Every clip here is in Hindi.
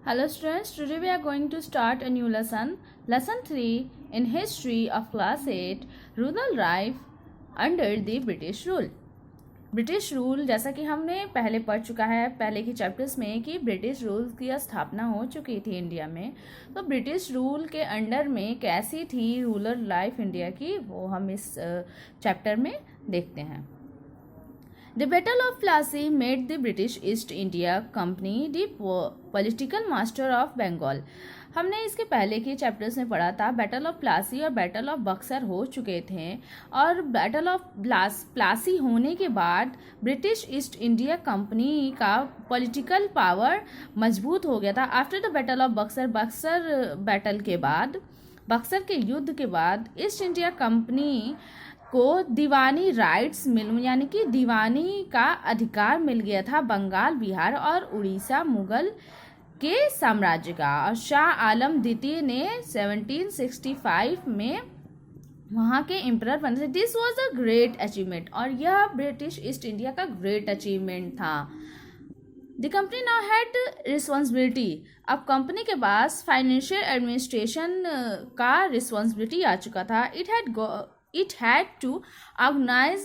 Hello students, today we are going to start a new lesson. Lesson 3 in History of Class 8 Rural Life under the British Rule. British rule जैसा कि हमने पहले पढ़ चुका है पहले के चैप्टर्स में कि ब्रिटिश रूल की स्थापना हो चुकी थी इंडिया में। तो ब्रिटिश रूल के अंडर में कैसी थी रूरल लाइफ इंडिया की वो हम इस चैप्टर में देखते हैं। The Battle of Plassey made the British East India Company the political master of Bengal. हमने इसके पहले के चैप्टर्स में पढ़ा था बैटल ऑफ प्लासी और बैटल ऑफ बक्सर हो चुके थे और बैटल ऑफ प्लासी होने के बाद ब्रिटिश ईस्ट इंडिया कंपनी का पॉलिटिकल पावर मजबूत हो गया था। After the battle of Buxar battle के बाद बक्सर के युद्ध के बाद ईस्ट इंडिया कंपनी को दीवानी राइट्स यानी कि दीवानी का अधिकार मिल गया था बंगाल, बिहार और उड़ीसा मुगल के साम्राज्य का। और शाह आलम द्वितीय ने 1765 में वहाँ के एम्परर बने थे। This was a great achievement और यह ब्रिटिश ईस्ट इंडिया का ग्रेट अचीवमेंट था। The company now had responsibility. अब कंपनी के पास फाइनेंशियल एडमिनिस्ट्रेशन का रिस्पॉन्सिबिलिटी आ चुका था। It had to organize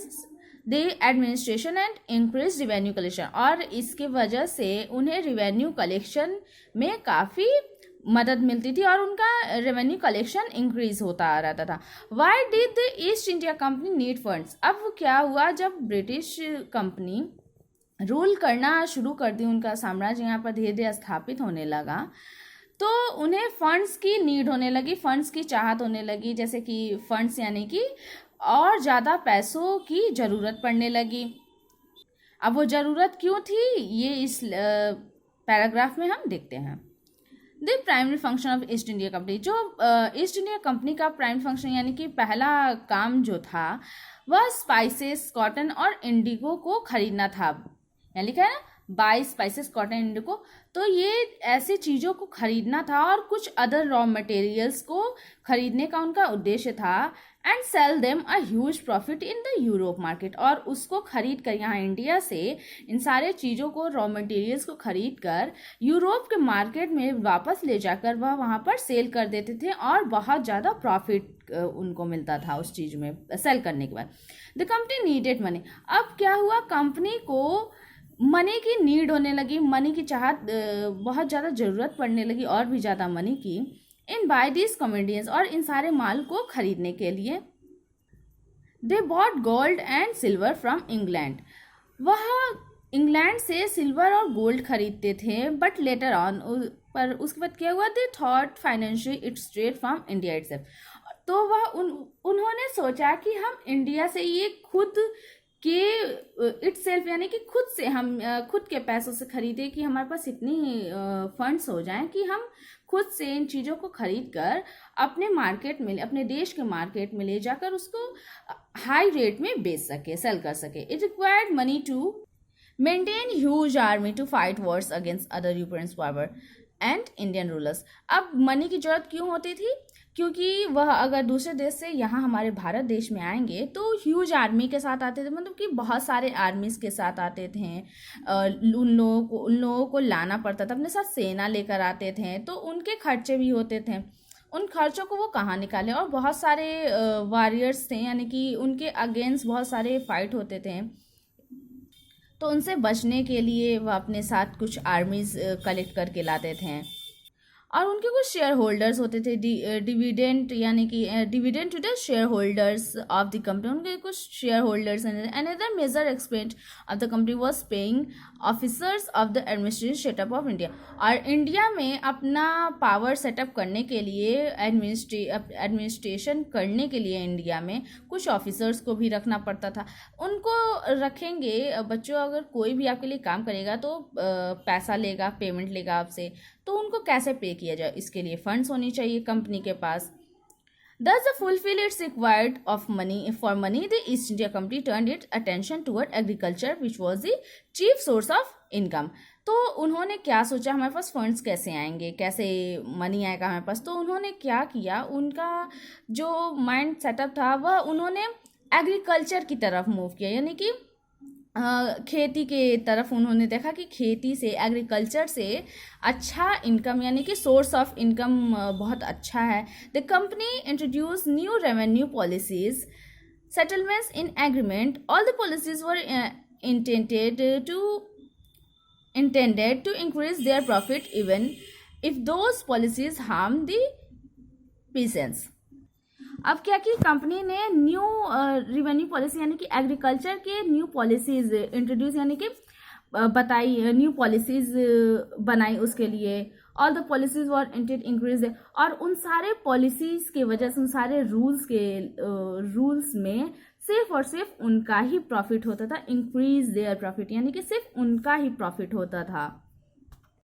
the administration and increase revenue collection और इसके वजह से उन्हें revenue collection में काफ़ी मदद मिलती थी और उनका revenue collection increase होता आ रहा था। Why did the East India Company need funds? अब क्या हुआ जब ब्रिटिश कंपनी रूल करना शुरू कर दी, उनका साम्राज्य यहाँ पर धीरे धीरे स्थापित होने लगा तो उन्हें फंड्स की नीड होने लगी, फंड्स की चाहत होने लगी। जैसे कि फंड्स यानी कि और ज़्यादा पैसों की ज़रूरत पड़ने लगी। अब वो ज़रूरत क्यों थी ये इस पैराग्राफ में हम देखते हैं। The primary function of east India company, जो ईस्ट इंडिया कंपनी का प्राइमरी फंक्शन यानी कि पहला काम जो था वह स्पाइसेस, कॉटन और इंडिगो को खरीदना था। यहाँ लिखा है ना, बाय स्पाइसेस, कॉटन, इंडिगो। तो ये ऐसी चीज़ों को खरीदना था और कुछ अदर रॉ मटेरियल्स को खरीदने का उनका उद्देश्य था and sell them a huge profit in the Europe market. और उसको खरीद कर यहाँ इंडिया से इन सारे चीज़ों को, रॉ मटेरियल्स को खरीद कर यूरोप के मार्केट में वापस ले जाकर वह वहाँ पर सेल कर देते थे और बहुत ज़्यादा प्रॉफिट उनको मिलता था उस चीज़ में सेल करने के बाद। The company needed money. अब क्या हुआ, कंपनी को मनी की नीड होने लगी, मनी की चाहत, बहुत ज़्यादा ज़रूरत पड़ने लगी और भी ज़्यादा मनी की इन बाय दिस कमोडिटीज, और इन सारे माल को खरीदने के लिए। They bought gold and silver from England. वह इंग्लैंड से सिल्वर और गोल्ड खरीदते थे बट लेटर ऑन, पर उसके बाद क्या हुआ, they thought financially it's straight from India itself. तो वह उन्होंने सोचा कि हम इंडिया से ये खुद के इटसेल्फ यानी कि खुद से हम खुद के पैसों से खरीदे कि हमारे पास इतनी फंड्स हो जाएं कि हम खुद से इन चीज़ों को खरीद कर अपने मार्केट में, अपने देश के मार्केट में ले जाकर उसको हाई रेट में बेच सके, सेल कर सके। It required money to maintain huge army to fight wars against other European power and Indian rulers. अब मनी की जरूरत क्यों होती थी, क्योंकि वह अगर दूसरे देश से यहाँ हमारे भारत देश में आएंगे तो ह्यूज आर्मी के साथ आते थे, मतलब कि बहुत सारे आर्मीज के साथ आते थे। उन लोगों को लाना पड़ता था, अपने साथ सेना लेकर आते थे, तो उनके खर्चे भी होते थे। उन खर्चों को वो कहाँ निकालें, और बहुत सारे वॉरियर्स थे यानी कि उनके अगेंस्ट बहुत सारे फाइट होते थे। तो उनसे बचने के लिए वह अपने साथ कुछ आर्मीज कलेक्ट करके लाते थे और उनके कुछ शेयर होल्डर्स होते थे, डिविडेंड यानी कि dividend to the share holders of the company, उनके कुछ share holders. Another major expense of the company was paying officers of the administration setup of India. और इंडिया में अपना पावर सेटअप करने के लिए, एडमिनिस्ट्रेशन करने के लिए इंडिया में कुछ ऑफिसर्स को भी रखना पड़ता था। उनको रखेंगे बच्चों, अगर कोई भी आपके लिए काम करेगा तो पैसा लेगा, पेमेंट लेगा आपसे, तो उनको कैसे पे किया जाए, इसके लिए फंड्स होनी चाहिए कंपनी के पास। Thus, to fulfill its required of money for money, the East India Company turned its attention toward agriculture, which was the chief source of income. तो उन्होंने क्या सोचा, हमारे पास फंड्स कैसे आएंगे, कैसे मनी आएगा हमारे पास। तो उन्होंने क्या किया, उनका जो माइंड सेटअप था वह उन्होंने एग्रीकल्चर की तरफ मूव किया, यानी कि खेती के तरफ उन्होंने देखा कि खेती से, एग्रीकल्चर से अच्छा इनकम यानी कि सोर्स ऑफ इनकम बहुत अच्छा है. The company introduce new revenue policies, settlements in agreement. All the policies were intended to increase their profit even if those policies harm the peasants. अब क्या कि कंपनी ने न्यू रिवेन्यू पॉलिसी यानी कि एग्रीकल्चर के न्यू पॉलिसीज इंट्रोड्यूस यानी कि बताई, न्यू पॉलिसीज बनाई उसके लिए. All the policies were intended increase, और उन सारे पॉलिसीज के वजह से, उन सारे रूल्स में सिर्फ और सिर्फ उनका ही प्रॉफिट होता था. इंक्रीज देयर प्रॉफिट यानी कि सिर्फ उनका ही प्रॉफिट होता था.